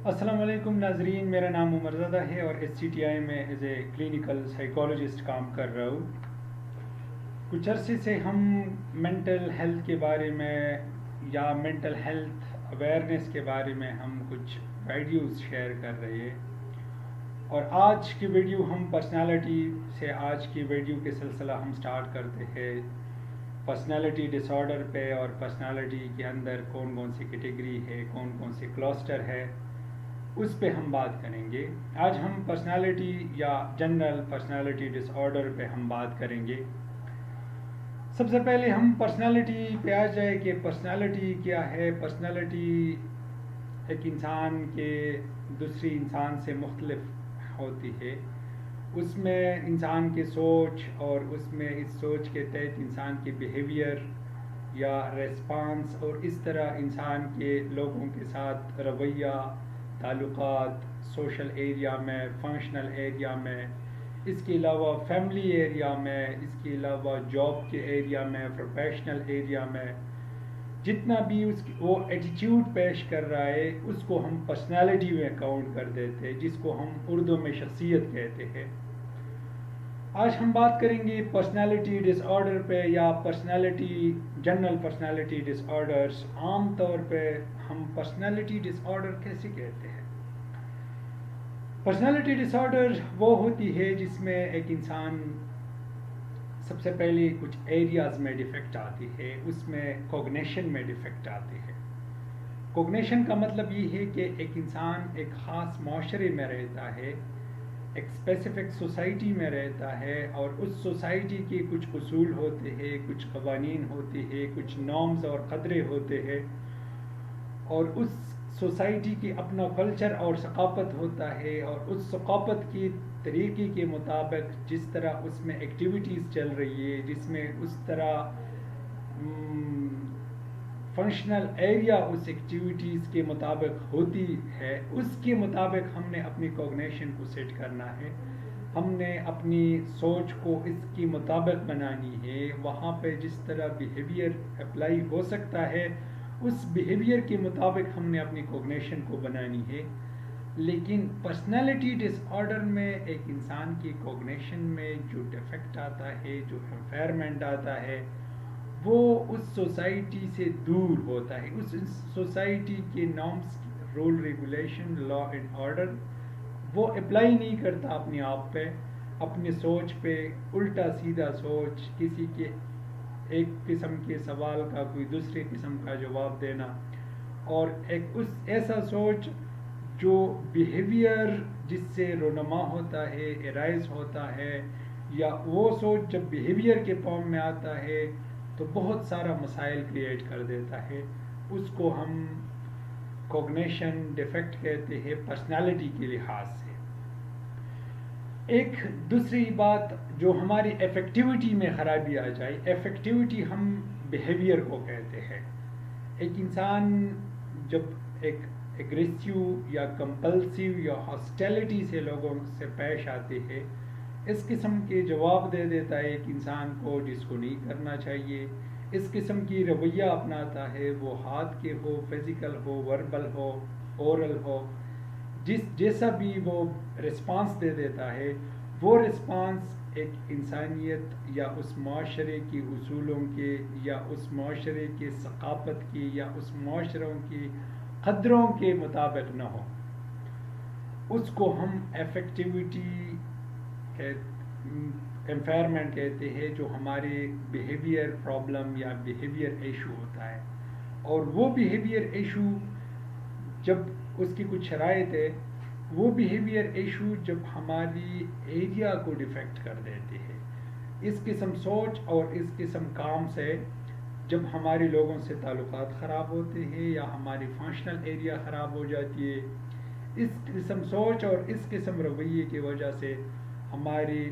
السلام علیکم ناظرین، میرا نام عمر زادہ ہے اور ایس سی ٹی آئی میں ایز اے کلینکل سائیکالوجسٹ کام کر رہا ہوں۔ کچھ عرصے سے ہم مینٹل ہیلتھ کے بارے میں یا مینٹل ہیلتھ اویئرنیس کے بارے میں ہم کچھ ویڈیوز شیئر کر رہے ہیں، اور آج کی ویڈیو ہم پرسنالٹی سے آج کی ویڈیو کے سلسلہ ہم سٹارٹ کرتے ہیں پرسنالٹی ڈس آرڈر پہ، اور پرسنالٹی کے اندر کون کون سی کیٹیگری ہے، کون کون سی کلسٹر ہے، اس پہ ہم بات کریں گے۔ آج ہم پرسنالٹی یا جنرل پرسنالٹی ڈس آرڈر پہ ہم بات کریں گے۔ سب سے پہلے ہم پرسنالٹی پہ آ جائے کہ پرسنالٹی کیا ہے۔ پرسنالٹی ایک انسان کے دوسری انسان سے مختلف ہوتی ہے۔ اس میں انسان کی سوچ اور اس میں اس سوچ کے تحت انسان کی بیہیویئر یا ریسپانس، اور اس طرح انسان کے لوگوں کے ساتھ رویہ، تعلقات، سوشل ایریا میں، فنکشنل ایریا میں، اس کے علاوہ فیملی ایریا میں، اس کے علاوہ جاب کے ایریا میں، پروفیشنل ایریا میں، جتنا بھی وہ ایٹیٹیوڈ پیش کر رہا ہے اس کو ہم پرسنالٹی میں کاؤنٹ کر دیتے ہیں، جس کو ہم اردو میں شخصیت کہتے ہیں۔ آج ہم بات کریں گے پرسنالٹی ڈس آرڈر پہ یا پرسنالٹی جنرل پرسنالٹی ڈس آرڈرس۔ عام طور پہ ہم پرسنالٹی ڈس آرڈر کیسے کہتے ہیں؟ پرسنالٹی ڈس آرڈر وہ ہوتی ہے جس میں ایک انسان سب سے پہلے کچھ ایریاز میں ڈیفیکٹ آتی ہے، اس میں کوگنیشن میں ڈیفیکٹ آتی ہے۔ کوگنیشن کا مطلب یہ ہے کہ ایک انسان ایک خاص معاشرے میں رہتا ہے، ایک اسپیسیفک سوسائٹی میں رہتا ہے، اور اس سوسائٹی کے کچھ اصول ہوتے ہیں، کچھ قوانین ہوتے ہیں، کچھ نارمز اور قدرے ہوتے ہیں، اور اس سوسائٹی کی اپنا کلچر اور ثقافت ہوتا ہے، اور اس ثقافت کی طریقے کے مطابق جس طرح اس میں ایکٹیویٹیز چل رہی ہے، جس میں اس طرح فنکشنل ایریا اس ایکٹیویٹیز کے مطابق ہوتی ہے، اس کے مطابق ہم نے اپنی کوگنیشن کو سیٹ کرنا ہے، ہم نے اپنی سوچ کو اس کے مطابق بنانی ہے۔ وہاں پہ جس طرح بیہیویئر اپلائی ہو سکتا ہے اس بیہیویئر کے مطابق ہم نے اپنی کوگنیشن کو بنانی ہے۔ لیکن پرسنالٹی ڈس آرڈر میں ایک انسان کی کوگنیشن میں جو ڈیفیکٹ آتا ہے، جو انفائرمنٹ آتا ہے، وہ اس سوسائٹی سے دور ہوتا ہے، اس سوسائٹی کے norms, rule regulation, law and order وہ اپلائی نہیں کرتا اپنے آپ پہ، اپنی سوچ پہ الٹا سیدھا سوچ، کسی کے ایک قسم کے سوال کا کوئی دوسرے قسم کا جواب دینا، اور ایک ایسا سوچ جو بیہیویئر جس سے رونما ہوتا ہے، ارائز ہوتا ہے، یا وہ سوچ جب بیہیویئر کے فارم میں آتا ہے تو بہت سارا مسائل کریٹ کر دیتا ہے۔ اس کو ہم کوگنیشن ڈیفیکٹ کہتے ہیں پرسنالٹی کے لحاظ سے۔ ایک دوسری بات جو ہماری افیکٹیوٹی میں خرابی آ جائے، افیکٹیوٹی ہم بیہیویئر کو کہتے ہیں۔ ایک انسان جب ایک ایگریسیو یا کمپلسیو یا ہاسٹیلٹی سے لوگوں سے پیش آتے ہیں، اس قسم کے جواب دے دیتا ہے ایک انسان کو جس کو نہیں کرنا چاہیے، اس قسم کی رویہ اپناتا ہے، وہ ہاتھ کے ہو، فزیکل ہو، وربل ہو، اورل ہو، جیسا بھی وہ رسپانس دے دیتا ہے، وہ رسپانس ایک انسانیت یا اس معاشرے کی اصولوں کے، یا اس معاشرے کے ثقافت کی، یا اس معاشروں کی قدروں کے مطابق نہ ہو۔ اس کو ہم افیکٹیوٹی انفائرمنٹ کہتے ہیں، جو ہمارے بیہیویئر پرابلم یا بیہیویئر ایشو ہوتا ہے۔ اور وہ بیہیویئر ایشو جب اس کی کچھ شرائط ہے، وہ بیہیویئر ایشو جب ہماری ایریا کو ڈیفیکٹ کر دیتے ہیں، اس قسم سوچ اور اس قسم کام سے جب ہمارے لوگوں سے تعلقات خراب ہوتے ہیں یا ہماری فنکشنل ایریا خراب ہو جاتی ہے، اس قسم سوچ اور اس قسم رویے کی وجہ سے ہماری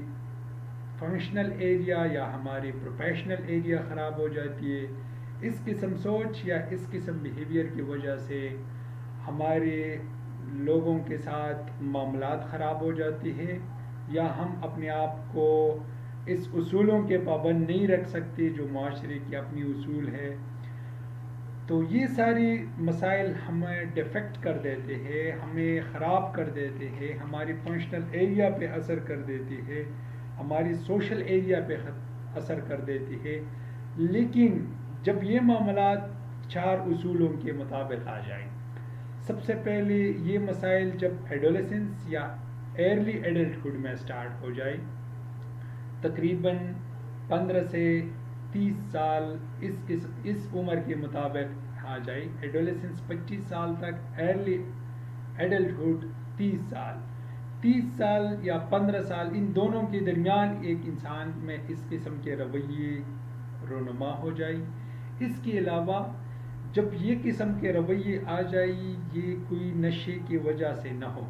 فنکشنل ایریا یا ہماری پروفیشنل ایریا خراب ہو جاتی ہے۔ اس قسم سوچ یا اس قسم بیہیویئر کی وجہ سے ہمارے لوگوں کے ساتھ معاملات خراب ہو جاتے ہیں، یا ہم اپنے آپ کو اس اصولوں کے پابند نہیں رکھ سکتے جو معاشرے کے اپنی اصول ہے۔ تو یہ ساری مسائل ہمیں ڈیفیکٹ کر دیتے ہیں، ہمیں خراب کر دیتے ہیں، ہماری فنکشنل ایریا پہ اثر کر دیتی ہے، ہماری سوشل ایریا پہ اثر کر دیتی ہے. لیکن جب یہ معاملات 4 اصولوں کے مطابق آ جائیں، سب سے پہلے یہ مسائل جب ایڈولیسنس یا ارلی ایڈلٹہڈ میں سٹارٹ ہو جائے، تقریباً 15 سے 30 سال اس عمر کے مطابق آ جائے، ایڈولیسنس 25 سال تک، ارلی ایڈلٹہڈ 30 سال یا 15 سال، ان دونوں کے درمیان ایک انسان میں اس قسم کے رویے رونما ہو جائے. اس کے علاوہ جب یہ قسم کے رویے آ جائے، یہ کوئی نشے کی وجہ سے نہ ہو،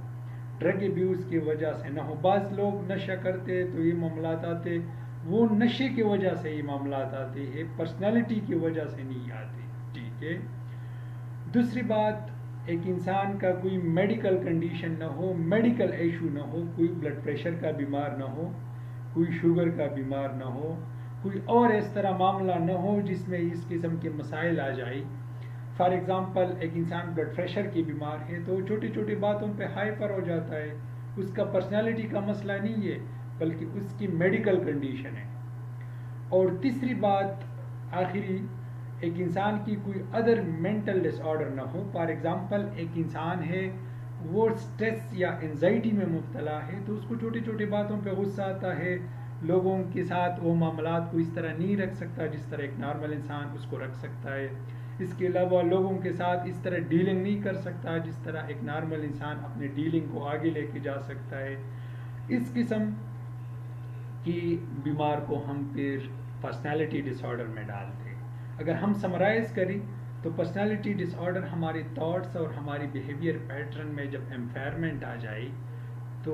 ڈرگ ابیوز کی وجہ سے نہ ہو. بعض لوگ نشہ کرتے تو یہ معاملات آتے، وہ نشے کی وجہ سے یہ معاملات آتے ہیں، پرسنالٹی کی وجہ سے نہیں آتے. ٹھیک ہے. دوسری بات، ایک انسان کا کوئی میڈیکل کنڈیشن نہ ہو، میڈیکل ایشو نہ ہو، کوئی بلڈ پریشر کا بیمار نہ ہو، کوئی شوگر کا بیمار نہ ہو، کوئی اور اس طرح معاملہ نہ ہو جس میں اس قسم کے مسائل آ جائے. فار ایگزامپل، ایک انسان بلڈ پریشر کی بیمار ہے تو چھوٹی چھوٹی باتوں پہ ہائپر ہو جاتا ہے. اس کا پرسنالٹی کا مسئلہ نہیں ہے، بلکہ اس کی میڈیکل کنڈیشن ہے. اور تیسری بات، آخری، ایک انسان کی کوئی ادر مینٹل ڈس آرڈر نہ ہو. فار ایگزامپل، ایک انسان ہے، وہ سٹریس یا انزائٹی میں مبتلا ہے، تو اس کو چھوٹی چھوٹی باتوں پہ غصہ آتا ہے. لوگوں کے ساتھ وہ معاملات کو اس طرح نہیں رکھ سکتا جس طرح ایک نارمل انسان اس کو رکھ سکتا ہے. اس کے علاوہ لوگوں کے ساتھ اس طرح ڈیلنگ نہیں کر سکتا جس طرح ایک نارمل انسان اپنے ڈیلنگ کو آگے لے کے جا سکتا ہے. اس قسم کی بیمار کو ہم پھر پرسنالٹی ڈس آرڈر میں ڈالتے ہیں. اگر ہم سمرائز کریں تو پرسنالٹی ڈس آرڈر ہماری تھاٹس اور ہماری بیہیویئر پیٹرن میں جب امپیئرمنٹ آ جائے تو،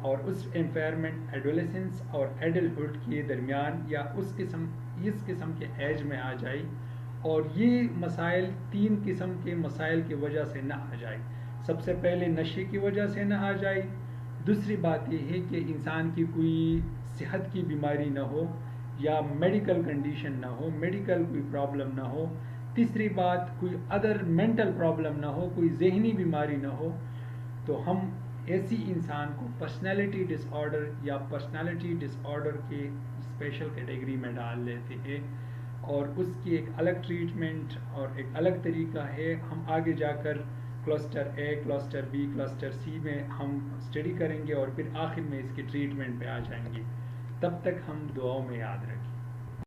اور اس امپیئرمنٹ ایڈولیسنس اور ایڈلٹہڈ کے درمیان یا اس قسم کے ایج میں آ جائے، اور یہ مسائل 3 قسم کے مسائل کی وجہ سے نہ آ جائے. سب سے پہلے نشے کی وجہ سے نہ آ جائے. دوسری بات یہ ہے کہ انسان کی کوئی صحت کی بیماری نہ ہو یا میڈیکل کنڈیشن نہ ہو، میڈیکل کوئی پرابلم نہ ہو. تیسری بات، کوئی ادر مینٹل پرابلم نہ ہو، کوئی ذہنی بیماری نہ ہو. تو ہم ایسی انسان کو پرسنالٹی ڈس آرڈر یا پرسنالٹی ڈس آرڈر کے اسپیشل کیٹیگری میں ڈال لیتے ہیں، اور اس کی ایک الگ ٹریٹمنٹ اور ایک الگ طریقہ ہے. ہم آگے جا کر cluster A, cluster B, cluster C میں ہم اسٹڈی کریں گے، اور پھر آخر میں اس کی ٹریٹمنٹ پہ آ جائیں گے. تب تک ہم دعاؤں میں یاد رکھیں.